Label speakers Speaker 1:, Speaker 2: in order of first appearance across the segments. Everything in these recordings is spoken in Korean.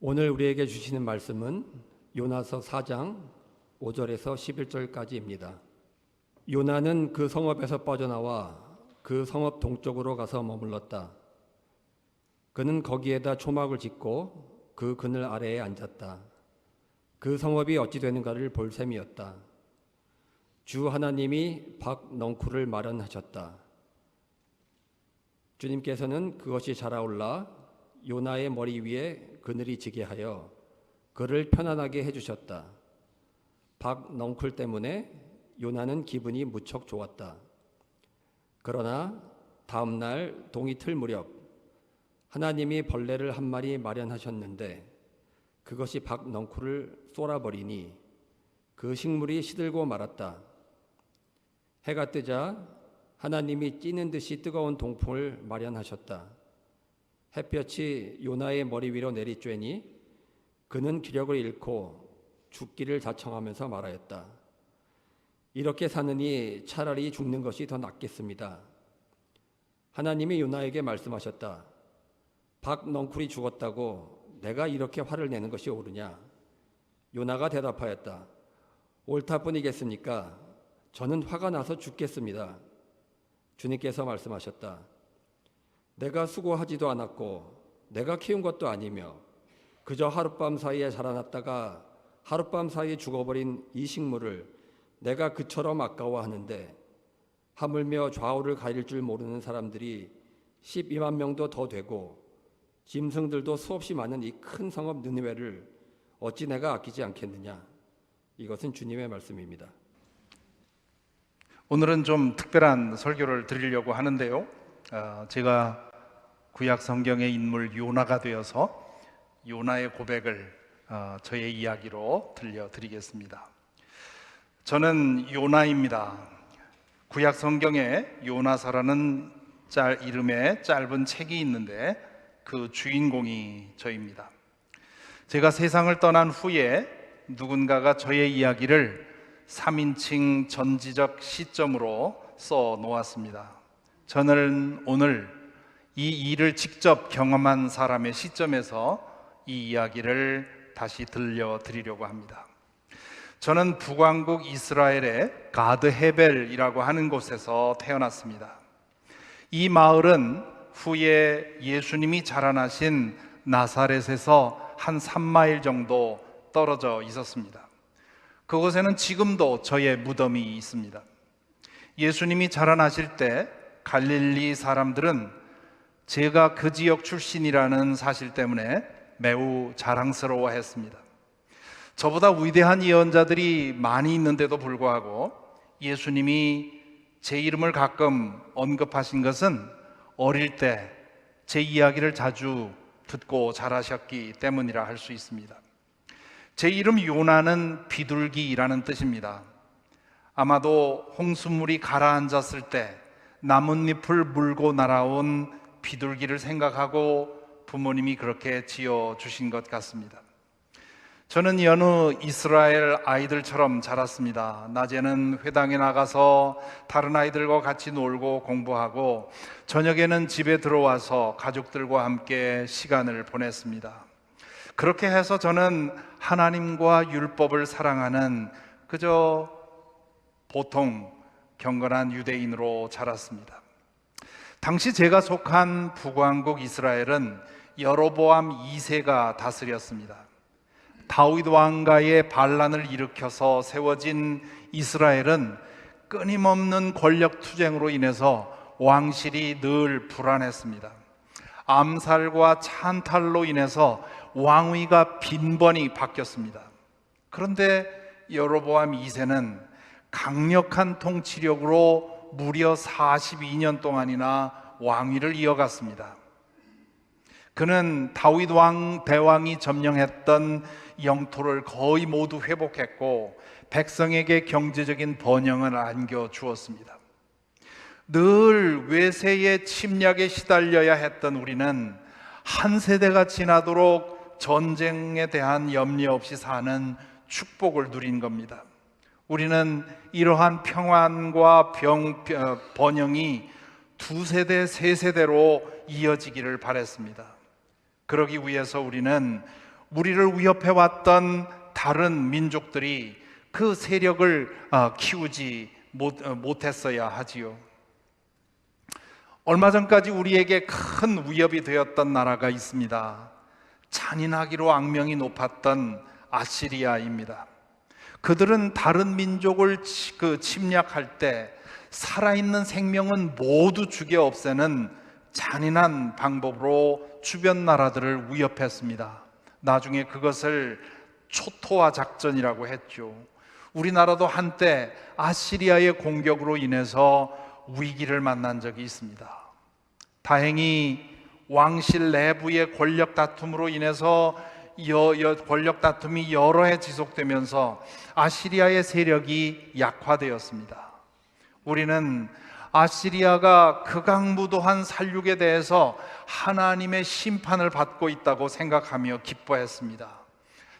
Speaker 1: 오늘 우리에게 주시는 말씀은 요나서 4장 5절에서 11절까지입니다. 요나는 그 성읍에서 빠져나와 그 성읍 동쪽으로 가서 머물렀다. 그는 거기에다 초막을 짓고 그 그늘 아래에 앉았다. 그 성읍이 어찌 되는가를 볼 셈이었다. 주 하나님이 박넝쿨을 마련하셨다. 주님께서는 그것이 자라올라 요나의 머리 위에 그늘이 지게 하여 그를 편안하게 해주셨다. 박넝쿨 때문에 요나는 기분이 무척 좋았다. 그러나 다음 날 동이틀 무렵 하나님이 벌레를 한 마리 마련하셨는데 그것이 박넝쿨을 쏘아버리니 그 식물이 시들고 말았다. 해가 뜨자 하나님이 찌는 듯이 뜨거운 동풍을 마련하셨다. 햇볕이 요나의 머리 위로 내리쬐니 그는 기력을 잃고 죽기를 자청하면서 말하였다. 이렇게 사느니 차라리 죽는 것이 더 낫겠습니다. 하나님이 요나에게 말씀하셨다. 박넝쿨이 죽었다고 내가 이렇게 화를 내는 것이 옳으냐? 요나가 대답하였다. 옳다 뿐이겠습니까? 저는 화가 나서 죽겠습니다. 주님께서 말씀하셨다. 내가 수고하지도 않았고 내가 키운 것도 아니며 그저 하룻밤 사이에 자라났다가 하룻밤 사이에 죽어버린 이 식물을 내가 그처럼 아까워하는데 하물며 좌우를 가릴 줄 모르는 사람들이 12만 명도 더 되고 짐승들도 수없이 많은 이 큰 성읍 느느웨를 어찌 내가 아끼지 않겠느냐. 이것은 주님의 말씀입니다.
Speaker 2: 오늘은 좀 특별한 설교를 드리려고 하는데요. 제가 구약 성경의 인물 요나가 되어서 요나의 고백을 저의 이야기로 들려드리겠습니다. 저는 요나입니다. 구약 성경에 요나서라는 이름의 짧은 책이 있는데 그 주인공이 저입니다. 제가 세상을 떠난 후에 누군가가 저의 이야기를 3인칭 전지적 시점으로 써 놓았습니다. 저는 오늘 이 일을 직접 경험한 사람의 시점에서 이 이야기를 다시 들려드리려고 합니다. 저는 북왕국 이스라엘의 가드 헤벨이라고 하는 곳에서 태어났습니다. 이 마을은 후에 예수님이 자라나신 나사렛에서 한 3마일 정도 떨어져 있었습니다. 그곳에는 지금도 저의 무덤이 있습니다. 예수님이 자라나실 때 갈릴리 사람들은 제가 그 지역 출신이라는 사실 때문에 매우 자랑스러워했습니다. 저보다 위대한 예언자들이 많이 있는데도 불구하고 예수님이 제 이름을 가끔 언급하신 것은 어릴 때 제 이야기를 자주 듣고 자라셨기 때문이라 할 수 있습니다. 제 이름 요나는 비둘기라는 뜻입니다. 아마도 홍수물이 가라앉았을 때 나뭇잎을 물고 날아온 비둘기를 생각하고 부모님이 그렇게 지어주신 것 같습니다. 저는 여느 이스라엘 아이들처럼 자랐습니다. 낮에는 회당에 나가서 다른 아이들과 같이 놀고 공부하고 저녁에는 집에 들어와서 가족들과 함께 시간을 보냈습니다. 그렇게 해서 저는 하나님과 율법을 사랑하는 그저 보통 경건한 유대인으로 자랐습니다. 당시 제가 속한 북왕국 이스라엘은 여로보암 2세가 다스렸습니다. 다윗 왕가의 반란을 일으켜서 세워진 이스라엘은 끊임없는 권력 투쟁으로 인해서 왕실이 늘 불안했습니다. 암살과 찬탈로 인해서 왕위가 빈번히 바뀌었습니다. 그런데 여로보암 2세는 강력한 통치력으로 무려 42년 동안이나 왕위를 이어갔습니다. 그는 다윗 왕 대왕이 점령했던 영토를 거의 모두 회복했고 백성에게 경제적인 번영을 안겨주었습니다. 늘 외세의 침략에 시달려야 했던 우리는 한 세대가 지나도록 전쟁에 대한 염려 없이 사는 축복을 누린 겁니다. 우리는 이러한 평안과 번영이 두 세대, 세 세대로 이어지기를 바랬습니다. 그러기 위해서 우리는 우리를 위협해 왔던 다른 민족들이 그 세력을 키우지 못했어야 하지요. 얼마 전까지 우리에게 큰 위협이 되었던 나라가 있습니다. 잔인하기로 악명이 높았던 아시리아입니다. 그들은 다른 민족을 침략할 때 살아있는 생명은 모두 죽여 없애는 잔인한 방법으로 주변 나라들을 위협했습니다. 나중에 그것을 초토화 작전이라고 했죠. 우리나라도 한때 아시리아의 공격으로 인해서 위기를 만난 적이 있습니다. 다행히 왕실 내부의 권력 다툼으로 인해서 권력 다툼이 여러 해 지속되면서 아시리아의 세력이 약화되었습니다. 우리는 아시리아가 극악무도한 살육에 대해서 하나님의 심판을 받고 있다고 생각하며 기뻐했습니다.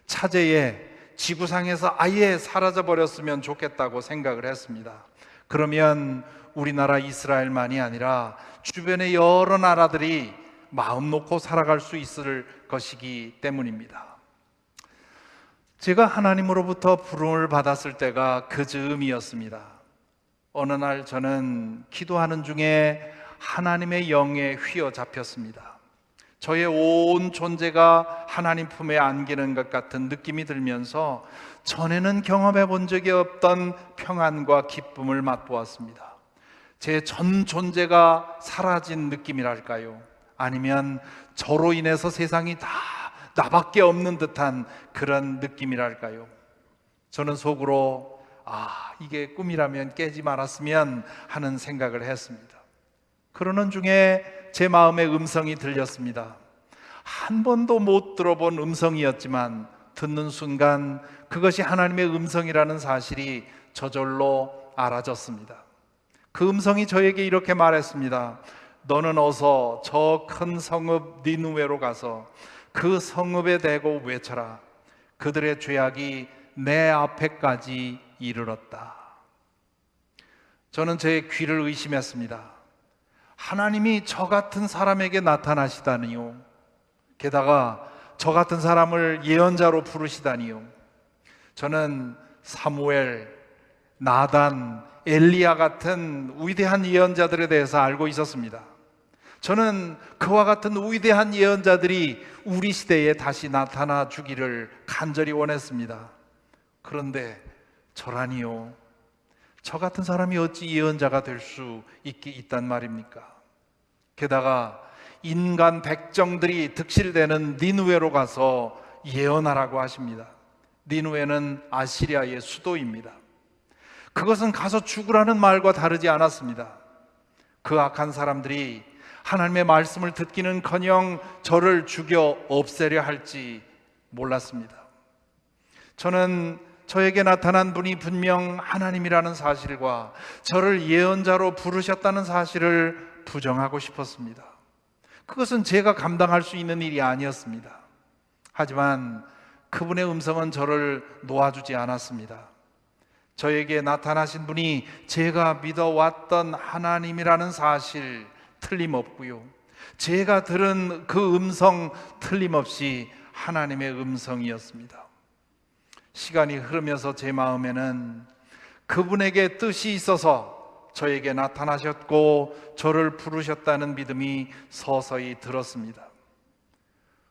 Speaker 2: 차제에 지구상에서 아예 사라져 버렸으면 좋겠다고 생각을 했습니다. 그러면 우리나라 이스라엘만이 아니라 주변의 여러 나라들이 마음 놓고 살아갈 수 있을 것이기 때문입니다. 제가 하나님으로부터 부름을 받았을 때가 그 즈음이었습니다. 어느 날 저는 기도하는 중에 하나님의 영에 휘어잡혔습니다. 저의 온 존재가 하나님 품에 안기는 것 같은 느낌이 들면서 전에는 경험해 본 적이 없던 평안과 기쁨을 맛보았습니다. 제 전 존재가 사라진 느낌이랄까요? 아니면 저로 인해서 세상이 다 나밖에 없는 듯한 그런 느낌이랄까요? 저는 속으로 이게 꿈이라면 깨지 말았으면 하는 생각을 했습니다. 그러는 중에 제 마음에 음성이 들렸습니다. 한 번도 못 들어본 음성이었지만 듣는 순간 그것이 하나님의 음성이라는 사실이 저절로 알아졌습니다. 그 음성이 저에게 이렇게 말했습니다. 너는 어서 저 큰 성읍 니느웨로 가서 그 성읍에 대고 외쳐라. 그들의 죄악이 내 앞에까지 이르렀다. 저는 제 귀를 의심했습니다. 하나님이 저 같은 사람에게 나타나시다니요. 게다가 저 같은 사람을 예언자로 부르시다니요. 저는 사무엘, 나단, 엘리야 같은 위대한 예언자들에 대해서 알고 있었습니다. 저는 그와 같은 위대한 예언자들이 우리 시대에 다시 나타나 주기를 간절히 원했습니다. 그런데 저라니요. 저 같은 사람이 어찌 예언자가 될 수 있단 말입니까? 게다가 인간 백정들이 득실되는 니느웨로 가서 예언하라고 하십니다. 니느웨는 아시리아의 수도입니다. 그것은 가서 죽으라는 말과 다르지 않았습니다. 그 악한 사람들이 하나님의 말씀을 듣기는커녕 저를 죽여 없애려 할지 몰랐습니다. 저는 저에게 나타난 분이 분명 하나님이라는 사실과 저를 예언자로 부르셨다는 사실을 부정하고 싶었습니다. 그것은 제가 감당할 수 있는 일이 아니었습니다. 하지만 그분의 음성은 저를 놓아주지 않았습니다. 저에게 나타나신 분이 제가 믿어왔던 하나님이라는 사실 틀림없고요. 제가 들은 그 음성 틀림없이 하나님의 음성이었습니다. 시간이 흐르면서 제 마음에는 그분에게 뜻이 있어서 저에게 나타나셨고 저를 부르셨다는 믿음이 서서히 들었습니다.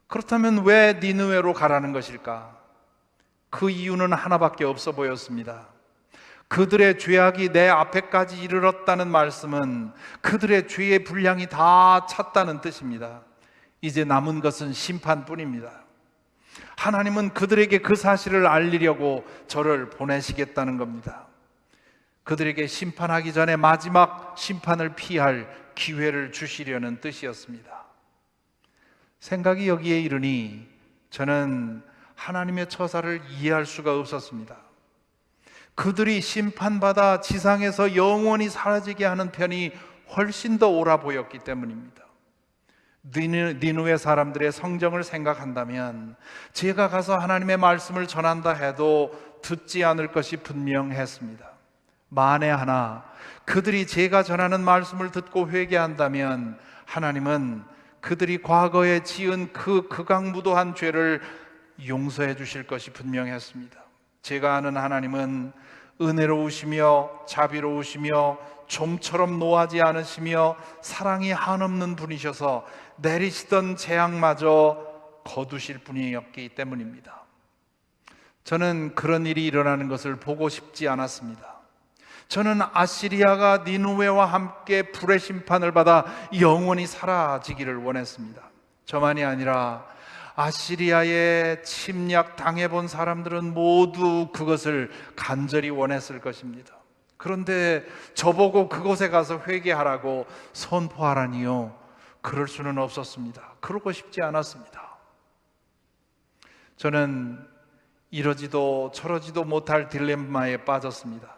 Speaker 2: 그렇다면 왜 니느웨로 가라는 것일까? 그 이유는 하나밖에 없어 보였습니다. 그들의 죄악이 내 앞에까지 이르렀다는 말씀은 그들의 죄의 분량이 다 찼다는 뜻입니다. 이제 남은 것은 심판뿐입니다. 하나님은 그들에게 그 사실을 알리려고 저를 보내시겠다는 겁니다. 그들에게 심판하기 전에 마지막 심판을 피할 기회를 주시려는 뜻이었습니다. 생각이 여기에 이르니 저는 하나님의 처사를 이해할 수가 없었습니다. 그들이 심판받아 지상에서 영원히 사라지게 하는 편이 훨씬 더 옳아 보였기 때문입니다. 니느웨 사람들의 성정을 생각한다면 제가 가서 하나님의 말씀을 전한다 해도 듣지 않을 것이 분명했습니다. 만에 하나 그들이 제가 전하는 말씀을 듣고 회개한다면 하나님은 그들이 과거에 지은 그 극악무도한 죄를 용서해 주실 것이 분명했습니다. 제가 아는 하나님은 은혜로우시며 자비로우시며 좀처럼 노하지 않으시며 사랑이 한없는 분이셔서 내리시던 재앙마저 거두실 분이었기 때문입니다. 저는 그런 일이 일어나는 것을 보고 싶지 않았습니다. 저는 아시리아가 니느웨와 함께 불의 심판을 받아 영원히 사라지기를 원했습니다. 저만이 아니라 아시리아에 침략 당해본 사람들은 모두 그것을 간절히 원했을 것입니다. 그런데 저보고 그곳에 가서 회개하라고 선포하라니요, 그럴 수는 없었습니다. 그러고 싶지 않았습니다. 저는 이러지도 저러지도 못할 딜레마에 빠졌습니다.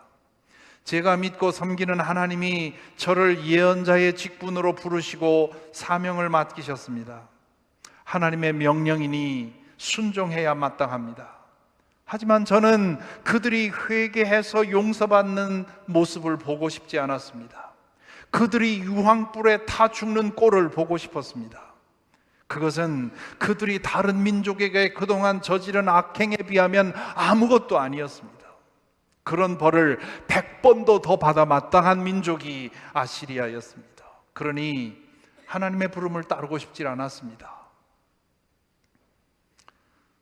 Speaker 2: 제가 믿고 섬기는 하나님이 저를 예언자의 직분으로 부르시고 사명을 맡기셨습니다. 하나님의 명령이니 순종해야 마땅합니다. 하지만 저는 그들이 회개해서 용서받는 모습을 보고 싶지 않았습니다. 그들이 유황불에 타 죽는 꼴을 보고 싶었습니다. 그것은 그들이 다른 민족에게 그동안 저지른 악행에 비하면 아무것도 아니었습니다. 그런 벌을 100번도 더 받아 마땅한 민족이 아시리아였습니다. 그러니 하나님의 부름을 따르고 싶지 않았습니다.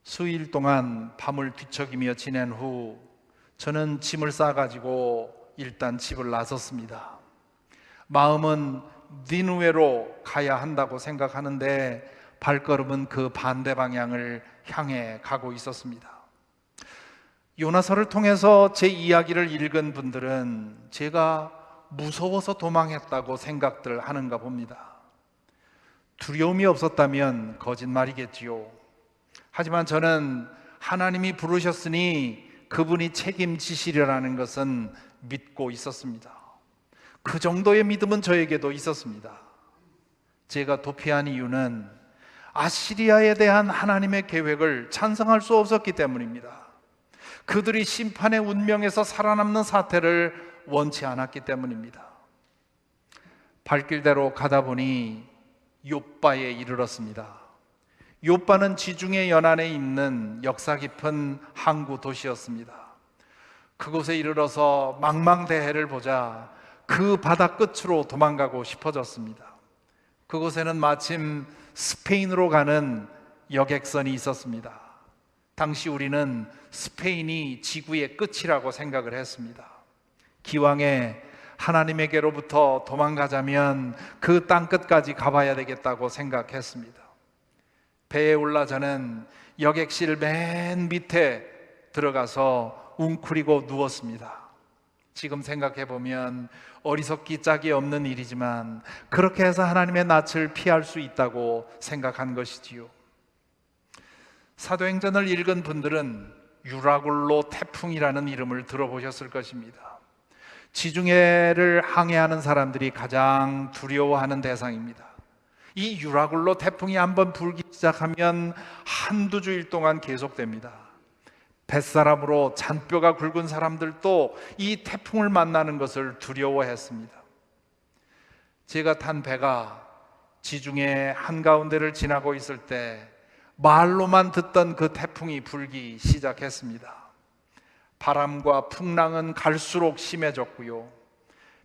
Speaker 2: 수일 동안 밤을 뒤척이며 지낸 후 저는 짐을 싸가지고 일단 집을 나섰습니다. 마음은 니느웨로 가야 한다고 생각하는데 발걸음은 그 반대 방향을 향해 가고 있었습니다. 요나서를 통해서 제 이야기를 읽은 분들은 제가 무서워서 도망했다고 생각들 하는가 봅니다. 두려움이 없었다면 거짓말이겠지요. 하지만 저는 하나님이 부르셨으니 그분이 책임지시려라는 것은 믿고 있었습니다. 그 정도의 믿음은 저에게도 있었습니다. 제가 도피한 이유는 아시리아에 대한 하나님의 계획을 찬성할 수 없었기 때문입니다. 그들이 심판의 운명에서 살아남는 사태를 원치 않았기 때문입니다. 발길대로 가다 보니 욥바에 이르렀습니다. 욥바는 지중해 연안에 있는 역사 깊은 항구 도시였습니다. 그곳에 이르러서 망망대해를 보자 그 바다 끝으로 도망가고 싶어졌습니다. 그곳에는 마침 스페인으로 가는 여객선이 있었습니다. 당시 우리는 스페인이 지구의 끝이라고 생각을 했습니다. 기왕에 하나님에게로부터 도망가자면 그 땅끝까지 가봐야 되겠다고 생각했습니다. 배에 올라 저는 여객실 맨 밑에 들어가서 웅크리고 누웠습니다. 지금 생각해보면 어리석기 짝이 없는 일이지만 그렇게 해서 하나님의 낯을 피할 수 있다고 생각한 것이지요. 사도행전을 읽은 분들은 유라굴로 태풍이라는 이름을 들어보셨을 것입니다. 지중해를 항해하는 사람들이 가장 두려워하는 대상입니다. 이 유라굴로 태풍이 한번 불기 시작하면 한두 주일 동안 계속됩니다. 뱃사람으로 잔뼈가 굵은 사람들도 이 태풍을 만나는 것을 두려워했습니다. 제가 탄 배가 지중해 한가운데를 지나고 있을 때 말로만 듣던 그 태풍이 불기 시작했습니다. 바람과 풍랑은 갈수록 심해졌고요.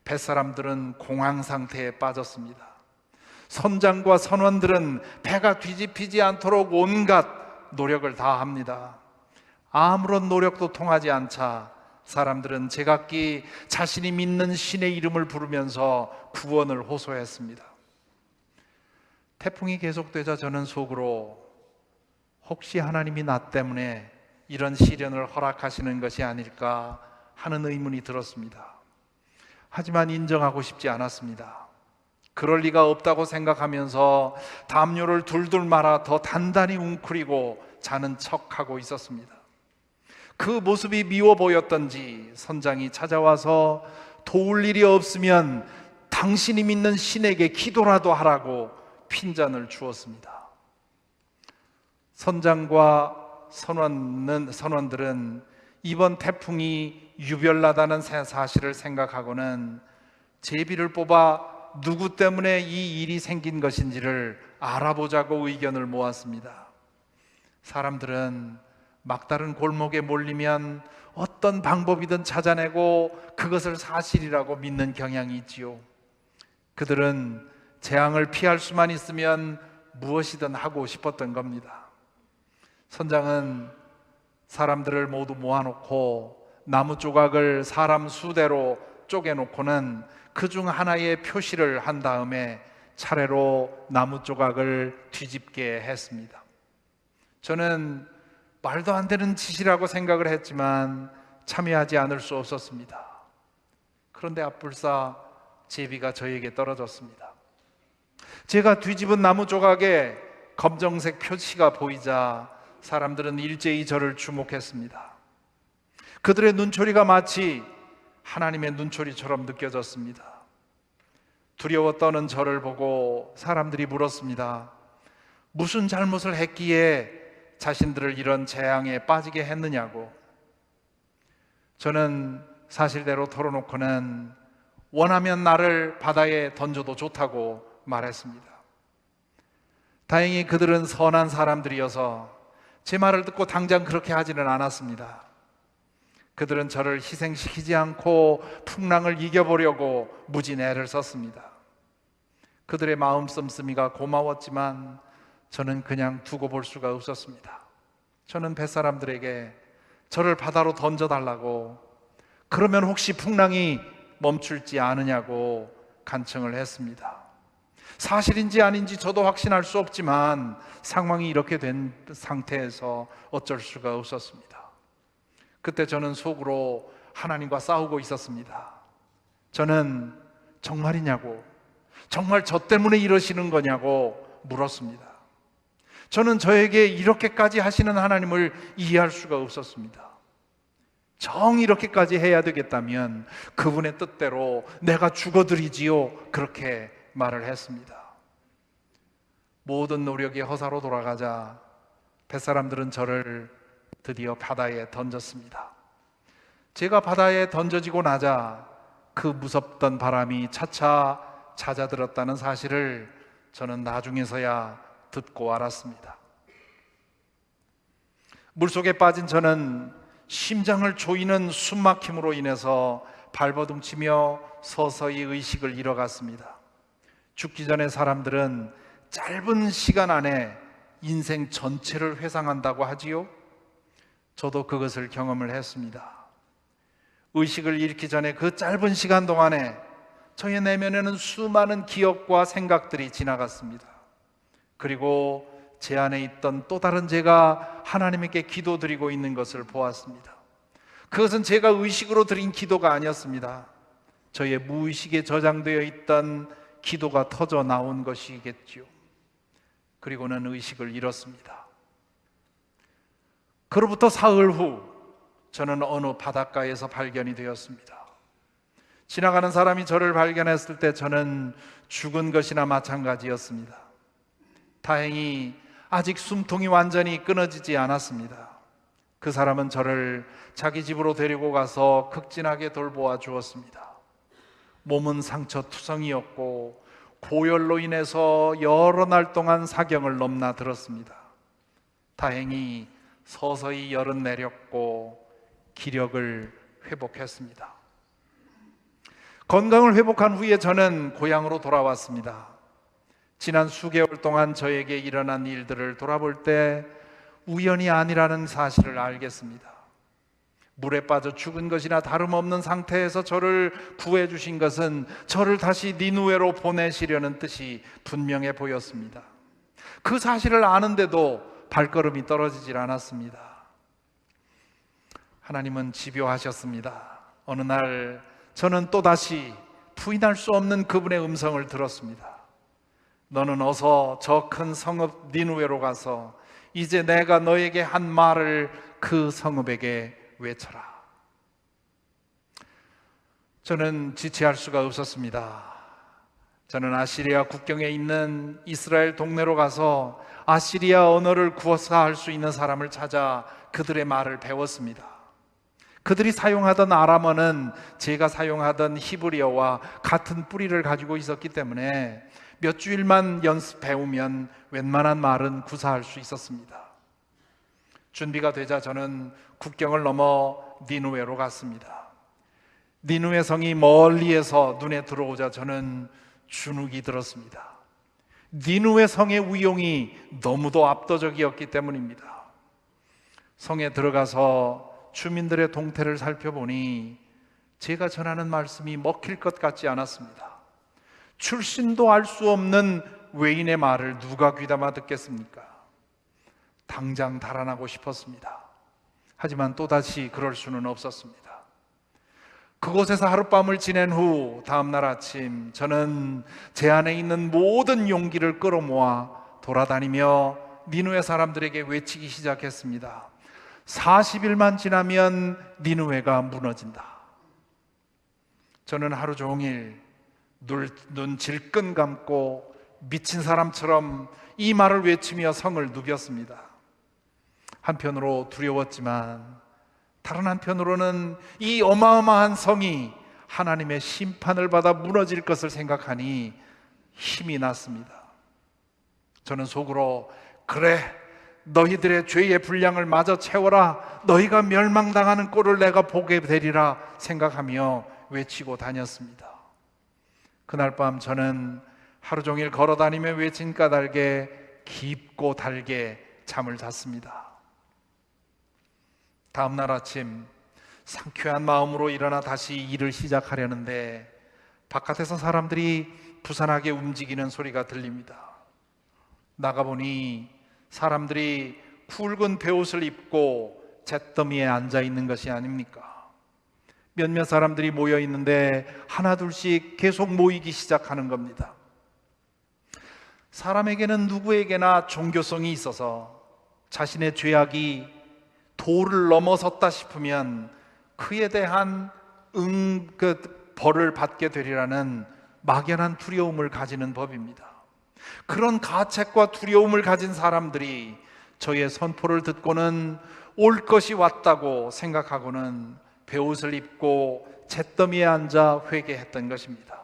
Speaker 2: 뱃사람들은 공황 상태에 빠졌습니다. 선장과 선원들은 배가 뒤집히지 않도록 온갖 노력을 다합니다. 아무런 노력도 통하지 않자 사람들은 제각기 자신이 믿는 신의 이름을 부르면서 구원을 호소했습니다. 태풍이 계속되자 저는 속으로 혹시 하나님이 나 때문에 이런 시련을 허락하시는 것이 아닐까 하는 의문이 들었습니다. 하지만 인정하고 싶지 않았습니다. 그럴 리가 없다고 생각하면서 담요를 둘둘 말아 더 단단히 웅크리고 자는 척하고 있었습니다. 그 모습이 미워 보였던지 선장이 찾아와서 도울 일이 없으면 당신이 믿는 신에게 기도라도 하라고 핀잔을 주었습니다. 선장과 선원들은 이번 태풍이 유별나다는 사실을 생각하고는 제비를 뽑아 누구 때문에 이 일이 생긴 것인지를 알아보자고 의견을 모았습니다. 사람들은 막다른 골목에 몰리면 어떤 방법이든 찾아내고 그것을 사실이라고 믿는 경향이 있지요. 그들은 재앙을 피할 수만 있으면 무엇이든 하고 싶었던 겁니다. 선장은 사람들을 모두 모아놓고 나무 조각을 사람 수대로 쪼개놓고는 그중 하나의 표시를 한 다음에 차례로 나무 조각을 뒤집게 했습니다. 저는 말도 안 되는 짓이라고 생각을 했지만 참여하지 않을 수 없었습니다. 그런데 앞불사 제비가 저에게 떨어졌습니다. 제가 뒤집은 나무 조각에 검정색 표시가 보이자 사람들은 일제히 저를 주목했습니다. 그들의 눈초리가 마치 하나님의 눈초리처럼 느껴졌습니다. 두려워 떠는 저를 보고 사람들이 물었습니다. 무슨 잘못을 했기에 자신들을 이런 재앙에 빠지게 했느냐고. 저는 사실대로 털어놓고는 원하면 나를 바다에 던져도 좋다고 말했습니다. 다행히 그들은 선한 사람들이어서 제 말을 듣고 당장 그렇게 하지는 않았습니다. 그들은 저를 희생시키지 않고 풍랑을 이겨보려고 무진 애를 썼습니다. 그들의 마음 씀씀이가 고마웠지만 저는 그냥 두고 볼 수가 없었습니다. 저는 뱃사람들에게 저를 바다로 던져달라고, 그러면 혹시 풍랑이 멈출지 않으냐고 간청을 했습니다. 사실인지 아닌지 저도 확신할 수 없지만 상황이 이렇게 된 상태에서 어쩔 수가 없었습니다. 그때 저는 속으로 하나님과 싸우고 있었습니다. 저는 정말이냐고, 정말 저 때문에 이러시는 거냐고 물었습니다. 저는 저에게 이렇게까지 하시는 하나님을 이해할 수가 없었습니다. 정 이렇게까지 해야 되겠다면 그분의 뜻대로 내가 죽어드리지요, 그렇게 말을 했습니다. 모든 노력이 허사로 돌아가자 뱃사람들은 저를 드디어 바다에 던졌습니다. 제가 바다에 던져지고 나자 그 무섭던 바람이 차차 잦아들었다는 사실을 저는 나중에서야 듣고 알았습니다. 물속에 빠진 저는 심장을 조이는 숨막힘으로 인해서 발버둥치며 서서히 의식을 잃어갔습니다. 죽기 전에 사람들은 짧은 시간 안에 인생 전체를 회상한다고 하지요. 저도 그것을 경험을 했습니다. 의식을 잃기 전에 그 짧은 시간 동안에 저의 내면에는 수많은 기억과 생각들이 지나갔습니다. 그리고 제 안에 있던 또 다른 제가 하나님께 기도드리고 있는 것을 보았습니다. 그것은 제가 의식으로 드린 기도가 아니었습니다. 저의 무의식에 저장되어 있던 기도가 터져 나온 것이겠지요. 그리고는 의식을 잃었습니다. 그로부터 사흘 후 저는 어느 바닷가에서 발견이 되었습니다. 지나가는 사람이 저를 발견했을 때 저는 죽은 것이나 마찬가지였습니다. 다행히 아직 숨통이 완전히 끊어지지 않았습니다. 그 사람은 저를 자기 집으로 데리고 가서 극진하게 돌보아 주었습니다. 몸은 상처투성이었고 고열로 인해서 여러 날 동안 사경을 넘나들었습니다. 다행히 서서히 열은 내렸고 기력을 회복했습니다. 건강을 회복한 후에 저는 고향으로 돌아왔습니다. 지난 수개월 동안 저에게 일어난 일들을 돌아볼 때 우연이 아니라는 사실을 알겠습니다. 물에 빠져 죽은 것이나 다름없는 상태에서 저를 구해주신 것은 저를 다시 니누웨로 보내시려는 뜻이 분명해 보였습니다. 그 사실을 아는데도 발걸음이 떨어지질 않았습니다. 하나님은 집요하셨습니다. 어느 날 저는 또다시 부인할 수 없는 그분의 음성을 들었습니다. 너는 어서 저 큰 성읍 니누웨로 가서 이제 내가 너에게 한 말을 그 성읍에게 외쳐라. 저는 지체할 수가 없었습니다. 저는 아시리아 국경에 있는 이스라엘 동네로 가서 아시리아 언어를 구사할 수 있는 사람을 찾아 그들의 말을 배웠습니다. 그들이 사용하던 아람어는 제가 사용하던 히브리어와 같은 뿌리를 가지고 있었기 때문에 몇 주일만 배우면 웬만한 말은 구사할 수 있었습니다. 준비가 되자 저는 국경을 넘어 니누웨로 갔습니다. 니누웨 성이 멀리에서 눈에 들어오자 저는 주눅이 들었습니다. 니누웨 성의 위용이 너무도 압도적이었기 때문입니다. 성에 들어가서 주민들의 동태를 살펴보니 제가 전하는 말씀이 먹힐 것 같지 않았습니다. 출신도 알 수 없는 외인의 말을 누가 귀담아 듣겠습니까? 당장 달아나고 싶었습니다. 하지만 또다시 그럴 수는 없었습니다. 그곳에서 하룻밤을 지낸 후 다음날 아침 저는 제 안에 있는 모든 용기를 끌어모아 돌아다니며 니누웨 사람들에게 외치기 시작했습니다. 40일만 지나면 니누웨가 무너진다. 저는 하루 종일 눈 질끈 감고 미친 사람처럼 이 말을 외치며 성을 누볐습니다. 한편으로 두려웠지만 다른 한편으로는 이 어마어마한 성이 하나님의 심판을 받아 무너질 것을 생각하니 힘이 났습니다. 저는 속으로 그래, 너희들의 죄의 분량을 마저 채워라, 너희가 멸망당하는 꼴을 내가 보게 되리라 생각하며 외치고 다녔습니다. 그날 밤 저는 하루 종일 걸어다니며 외친 까닭에 깊고 달게 잠을 잤습니다. 다음날 아침 상쾌한 마음으로 일어나 다시 일을 시작하려는데 바깥에서 사람들이 부산하게 움직이는 소리가 들립니다. 나가보니 사람들이 굵은 베옷을 입고 잿더미에 앉아 있는 것이 아닙니까? 몇몇 사람들이 모여 있는데 하나둘씩 계속 모이기 시작하는 겁니다. 사람에게는 누구에게나 종교성이 있어서 자신의 죄악이 도를 넘어섰다 싶으면 그에 대한 벌을 받게 되리라는 막연한 두려움을 가지는 법입니다. 그런 가책과 두려움을 가진 사람들이 저의 선포를 듣고는 올 것이 왔다고 생각하고는 베옷을 입고 잿더미에 앉아 회개했던 것입니다.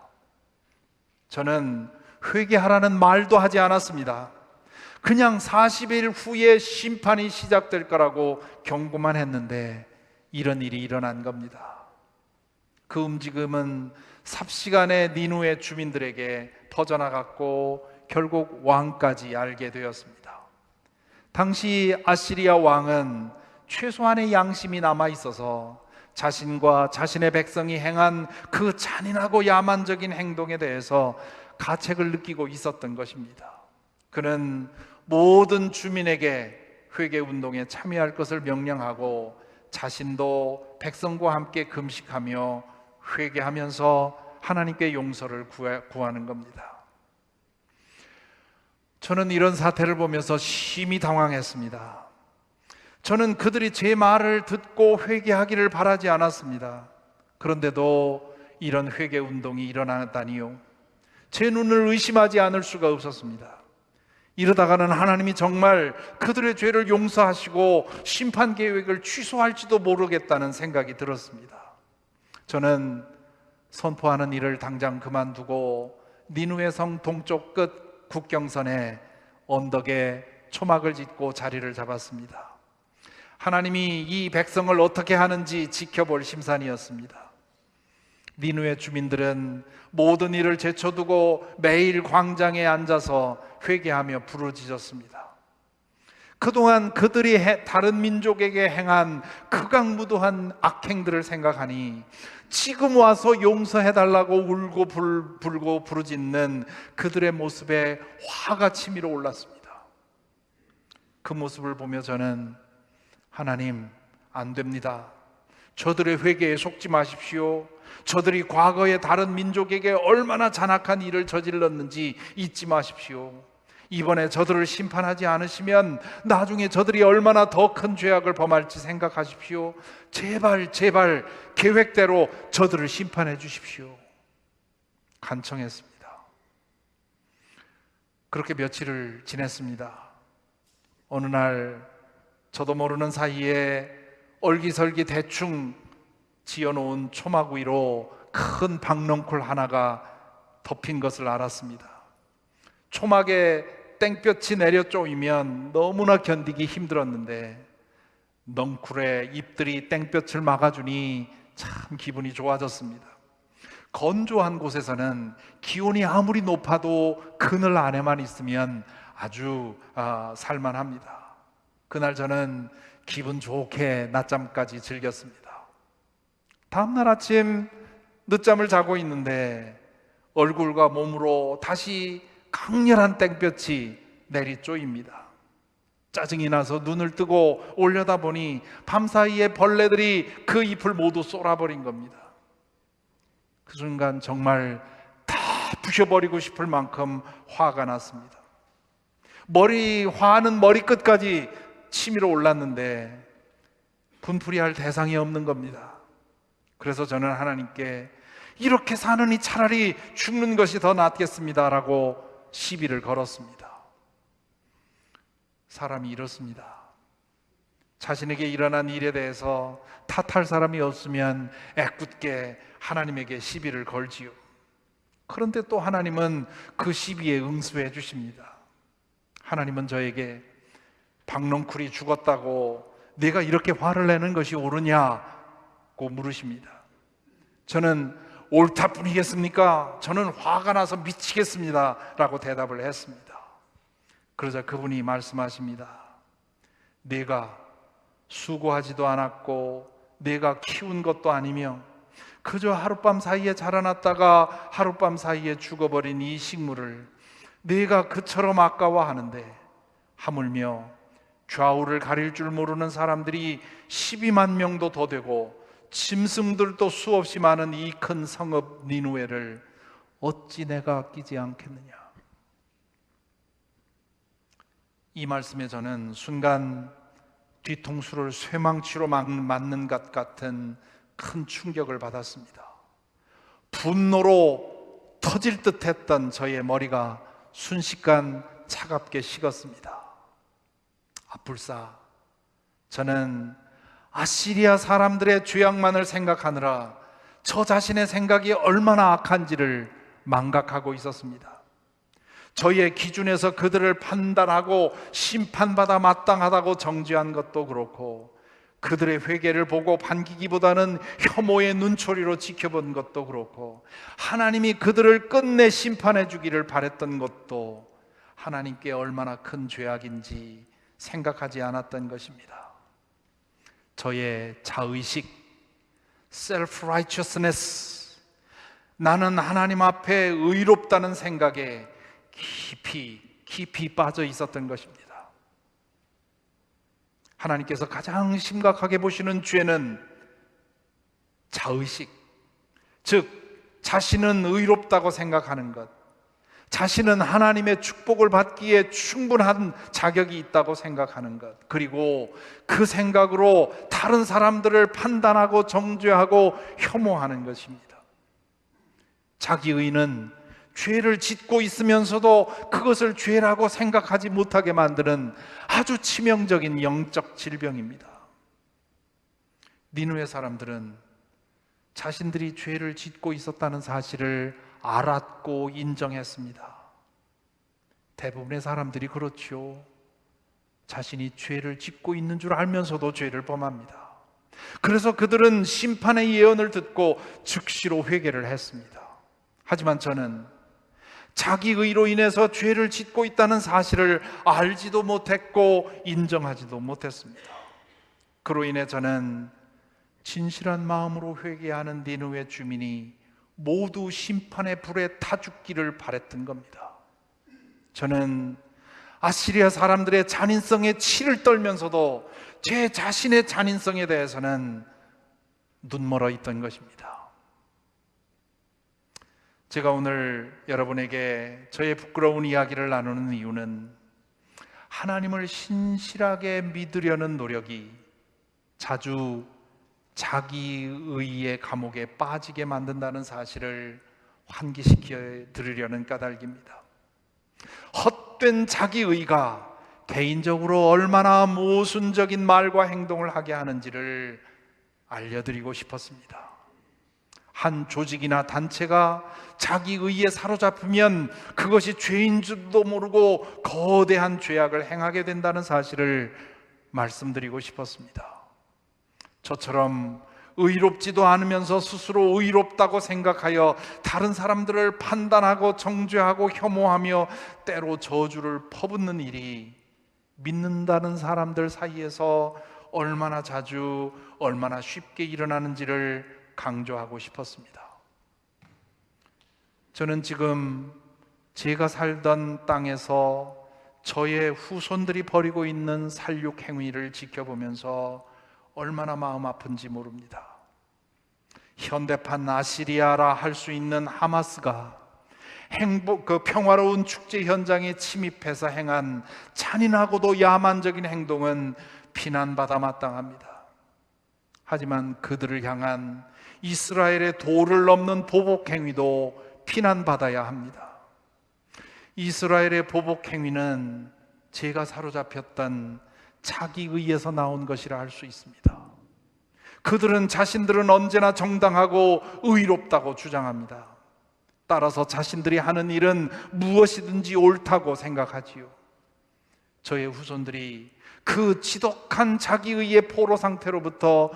Speaker 2: 저는 회개하라는 말도 하지 않았습니다. 그냥 40일 후에 심판이 시작될 거라고 경고만 했는데 이런 일이 일어난 겁니다. 그 움직임은 삽시간에 니누의 주민들에게 퍼져나갔고 결국 왕까지 알게 되었습니다. 당시 아시리아 왕은 최소한의 양심이 남아 있어서 자신과 자신의 백성이 행한 그 잔인하고 야만적인 행동에 대해서 가책을 느끼고 있었던 것입니다. 그는 모든 주민에게 회개운동에 참여할 것을 명령하고 자신도 백성과 함께 금식하며 회개하면서 하나님께 용서를 구하는 겁니다. 저는 이런 사태를 보면서 심히 당황했습니다. 저는 그들이 제 말을 듣고 회개하기를 바라지 않았습니다. 그런데도 이런 회개운동이 일어나다니요, 제 눈을 의심하지 않을 수가 없었습니다. 이러다가는 하나님이 정말 그들의 죄를 용서하시고 심판 계획을 취소할지도 모르겠다는 생각이 들었습니다. 저는 선포하는 일을 당장 그만두고 니누웨 성 동쪽 끝 국경선에 언덕에 초막을 짓고 자리를 잡았습니다. 하나님이 이 백성을 어떻게 하는지 지켜볼 심산이었습니다. 니누의 주민들은 모든 일을 제쳐두고 매일 광장에 앉아서 회개하며 부르짖었습니다. 그동안 그들이 다른 민족에게 행한 극악무도한 악행들을 생각하니 지금 와서 용서해달라고 울고 불고 부르짖는 그들의 모습에 화가 치밀어 올랐습니다. 그 모습을 보며 저는 하나님, 안 됩니다. 저들의 회개에 속지 마십시오. 저들이 과거에 다른 민족에게 얼마나 잔악한 일을 저질렀는지 잊지 마십시오. 이번에 저들을 심판하지 않으시면 나중에 저들이 얼마나 더 큰 죄악을 범할지 생각하십시오. 제발 계획대로 저들을 심판해 주십시오. 간청했습니다. 그렇게 며칠을 지냈습니다. 어느 날 저도 모르는 사이에 얼기설기 대충 지어놓은 초막 위로 큰 박넝쿨 하나가 덮인 것을 알았습니다. 초막에 땡볕이 내려 쪼이면 너무나 견디기 힘들었는데 넝쿨에 잎들이 땡볕을 막아주니 참 기분이 좋아졌습니다. 건조한 곳에서는 기온이 아무리 높아도 그늘 안에만 있으면 아주 살만합니다. 그날 저는 기분 좋게 낮잠까지 즐겼습니다. 다음날 아침 늦잠을 자고 있는데 얼굴과 몸으로 다시 강렬한 땡볕이 내리쪼입니다. 짜증이 나서 눈을 뜨고 올려다보니 밤사이에 벌레들이 그 잎을 모두 쏠아버린 겁니다. 그 순간 정말 다 부셔버리고 싶을 만큼 화가 났습니다. 화는 머리끝까지 치밀어 올랐는데 분풀이할 대상이 없는 겁니다. 그래서 저는 하나님께 이렇게 사느니 차라리 죽는 것이 더 낫겠습니다라고 시비를 걸었습니다. 사람이 이렇습니다. 자신에게 일어난 일에 대해서 탓할 사람이 없으면 애꿎게 하나님에게 시비를 걸지요. 그런데 또 하나님은 그 시비에 응수해 주십니다. 하나님은 저에게 박넝쿨이 죽었다고 내가 이렇게 화를 내는 것이 옳으냐고 물으십니다. 저는 옳다 뿐이겠습니까? 저는 화가 나서 미치겠습니다 라고 대답을 했습니다. 그러자 그분이 말씀하십니다. 내가 수고하지도 않았고 내가 키운 것도 아니며 그저 하룻밤 사이에 자라났다가 하룻밤 사이에 죽어버린 이 식물을 내가 그처럼 아까워하는데 하물며 좌우를 가릴 줄 모르는 사람들이 12만 명도 더 되고 짐승들도 수없이 많은 이 큰 성읍 니누에를 어찌 내가 아끼지 않겠느냐. 이 말씀에 저는 순간 뒤통수를 쇠망치로 맞는 것 같은 큰 충격을 받았습니다. 분노로 터질 듯 했던 저의 머리가 순식간 차갑게 식었습니다. 불사 저는 아시리아 사람들의 죄악만을 생각하느라 저 자신의 생각이 얼마나 악한지를 망각하고 있었습니다. 저희의 기준에서 그들을 판단하고 심판받아 마땅하다고 정죄한 것도 그렇고 그들의 회개를 보고 반기기보다는 혐오의 눈초리로 지켜본 것도 그렇고 하나님이 그들을 끝내 심판해 주기를 바랬던 것도 하나님께 얼마나 큰 죄악인지 생각하지 않았던 것입니다. 저의 자의식, self-righteousness, 나는 하나님 앞에 의롭다는 생각에 깊이 빠져 있었던 것입니다. 하나님께서 가장 심각하게 보시는 죄는 자의식, 즉 자신은 의롭다고 생각하는 것, 자신은 하나님의 축복을 받기에 충분한 자격이 있다고 생각하는 것, 그리고 그 생각으로 다른 사람들을 판단하고 정죄하고 혐오하는 것입니다. 자기의는 죄를 짓고 있으면서도 그것을 죄라고 생각하지 못하게 만드는 아주 치명적인 영적 질병입니다. 니느웨 사람들은 자신들이 죄를 짓고 있었다는 사실을 알았고 인정했습니다. 대부분의 사람들이 그렇죠. 자신이 죄를 짓고 있는 줄 알면서도 죄를 범합니다. 그래서 그들은 심판의 예언을 듣고 즉시로 회개를 했습니다. 하지만 저는 자기 의로 인해서 죄를 짓고 있다는 사실을 알지도 못했고 인정하지도 못했습니다. 그로 인해 저는 진실한 마음으로 회개하는 니느웨 주민이 모두 심판의 불에 타 죽기를 바랬던 겁니다. 저는 아시리아 사람들의 잔인성에 치를 떨면서도 제 자신의 잔인성에 대해서는 눈멀어 있던 것입니다. 제가 오늘 여러분에게 저의 부끄러운 이야기를 나누는 이유는 하나님을 신실하게 믿으려는 노력이 자주 자기의의 감옥에 빠지게 만든다는 사실을 환기시켜 드리려는 까닭입니다. 헛된 자기의가 개인적으로 얼마나 모순적인 말과 행동을 하게 하는지를 알려드리고 싶었습니다. 한 조직이나 단체가 자기의에 사로잡히면 그것이 죄인 줄도 모르고 거대한 죄악을 행하게 된다는 사실을 말씀드리고 싶었습니다. 저처럼 의롭지도 않으면서 스스로 의롭다고 생각하여 다른 사람들을 판단하고 정죄하고 혐오하며 때로 저주를 퍼붓는 일이 믿는다는 사람들 사이에서 얼마나 자주, 얼마나 쉽게 일어나는지를 강조하고 싶었습니다. 저는 지금 제가 살던 땅에서 저의 후손들이 벌이고 있는 살육 행위를 지켜보면서 얼마나 마음 아픈지 모릅니다. 현대판 아시리아라 할 수 있는 하마스가 평화로운 축제 현장에 침입해서 행한 잔인하고도 야만적인 행동은 비난받아 마땅합니다. 하지만 그들을 향한 이스라엘의 도를 넘는 보복 행위도 비난받아야 합니다. 이스라엘의 보복 행위는 제가 사로잡혔던 자기의에서 나온 것이라 할 수 있습니다. 그들은 자신들은 언제나 정당하고 의롭다고 주장합니다. 따라서 자신들이 하는 일은 무엇이든지 옳다고 생각하지요. 저의 후손들이 그 지독한 자기의의 포로 상태로부터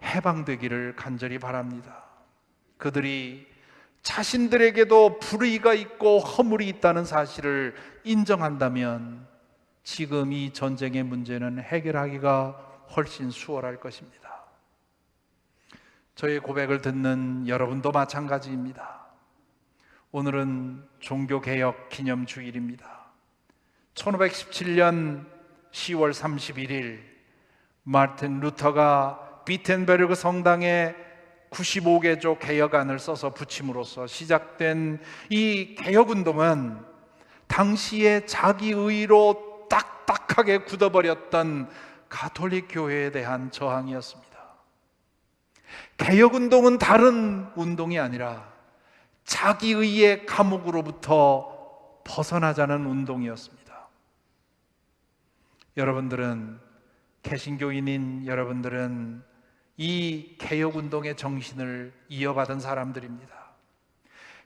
Speaker 2: 해방되기를 간절히 바랍니다. 그들이 자신들에게도 불의가 있고 허물이 있다는 사실을 인정한다면 지금 이 전쟁의 문제는 해결하기가 훨씬 수월할 것입니다. 저의 고백을 듣는 여러분도 마찬가지입니다. 오늘은 종교개혁 기념주일입니다. 1517년 10월 31일 마르틴 루터가 비텐베르그 성당에 95개조 개혁안을 써서 붙임으로써 시작된 이 개혁운동은 당시에 자기의로 딱딱하게 굳어버렸던 가톨릭 교회에 대한 저항이었습니다. 개혁운동은 다른 운동이 아니라 자기의의 감옥으로부터 벗어나자는 운동이었습니다. 여러분들은, 개신교인인 여러분들은 이 개혁운동의 정신을 이어받은 사람들입니다.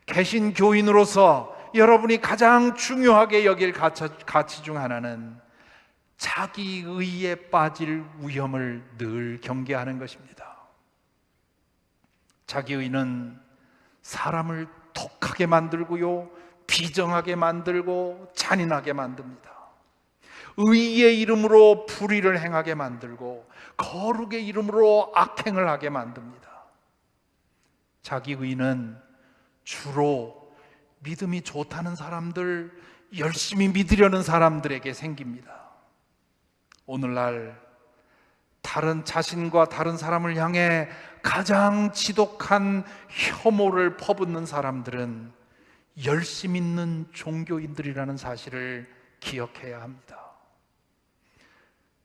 Speaker 2: 개신교인으로서 여러분이 가장 중요하게 여길 가치 중 하나는 자기의에 빠질 위험을 늘 경계하는 것입니다. 자기의는 사람을 독하게 만들고요, 비정하게 만들고 잔인하게 만듭니다. 의의 이름으로 불의를 행하게 만들고 거룩의 이름으로 악행을 하게 만듭니다. 자기의는 주로 믿음이 좋다는 사람들, 열심히 믿으려는 사람들에게 생깁니다. 오늘날 다른 자신과 다른 사람을 향해 가장 지독한 혐오를 퍼붓는 사람들은 열심 있는 종교인들이라는 사실을 기억해야 합니다.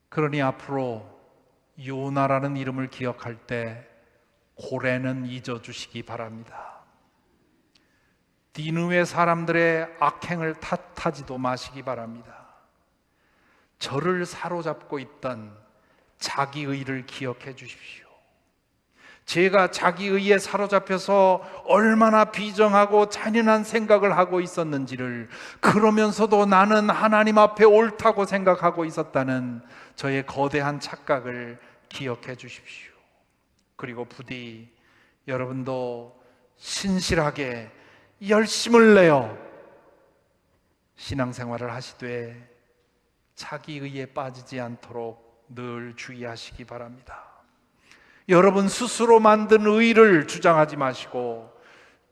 Speaker 2: 그러니 앞으로 요나라는 이름을 기억할 때 고래는 잊어주시기 바랍니다. 니느웨 사람들의 악행을 탓하지도 마시기 바랍니다. 저를 사로잡고 있던 자기의를 기억해 주십시오. 제가 자기의에 사로잡혀서 얼마나 비정하고 잔인한 생각을 하고 있었는지를, 그러면서도 나는 하나님 앞에 옳다고 생각하고 있었다는 저의 거대한 착각을 기억해 주십시오. 그리고 부디 여러분도 신실하게 열심을 내어 신앙생활을 하시되 자기의에 빠지지 않도록 늘 주의하시기 바랍니다. 여러분 스스로 만든 의를 주장하지 마시고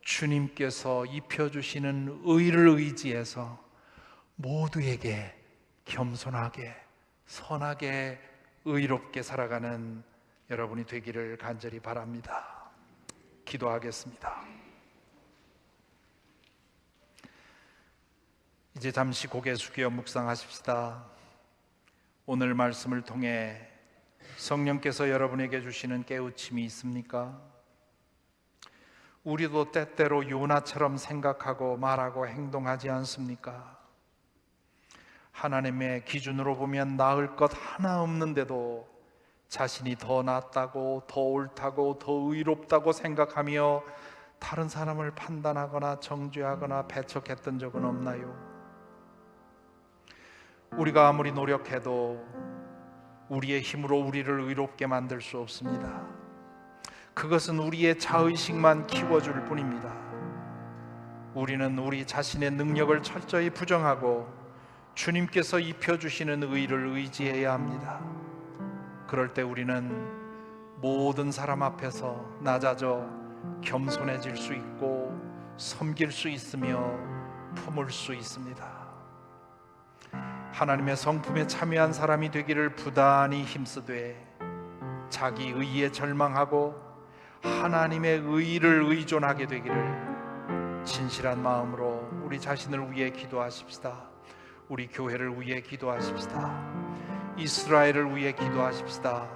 Speaker 2: 주님께서 입혀주시는 의를 의지해서 모두에게 겸손하게, 선하게, 의롭게 살아가는 여러분이 되기를 간절히 바랍니다. 기도하겠습니다. 이제 잠시 고개 숙여 묵상하십시다. 오늘 말씀을 통해 성령께서 여러분에게 주시는 깨우침이 있습니까? 우리도 때때로 요나처럼 생각하고 말하고 행동하지 않습니까? 하나님의 기준으로 보면 나을 것 하나 없는데도 자신이 더 낫다고, 더 옳다고, 더 의롭다고 생각하며 다른 사람을 판단하거나 정죄하거나 배척했던 적은 없나요? 우리가 아무리 노력해도 우리의 힘으로 우리를 의롭게 만들 수 없습니다. 그것은 우리의 자의식만 키워줄 뿐입니다. 우리는 우리 자신의 능력을 철저히 부정하고 주님께서 입혀주시는 의를 의지해야 합니다. 그럴 때 우리는 모든 사람 앞에서 낮아져 겸손해질 수 있고 섬길 수 있으며 품을 수 있습니다. 하나님의 성품에 참여한 사람이 되기를 부단히 힘쓰되 자기 의에 절망하고 하나님의 의를 의존하게 되기를 진실한 마음으로 우리 자신을 위해 기도하십시다. 우리 교회를 위해 기도하십시다. 이스라엘을 위해 기도하십시다.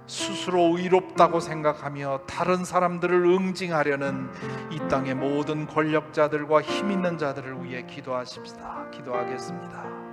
Speaker 2: 스스로 의롭다고 생각하며 다른 사람들을 응징하려는 이 땅의 모든 권력자들과 힘 있는 자들을 위해 기도하십시다. 기도하겠습니다.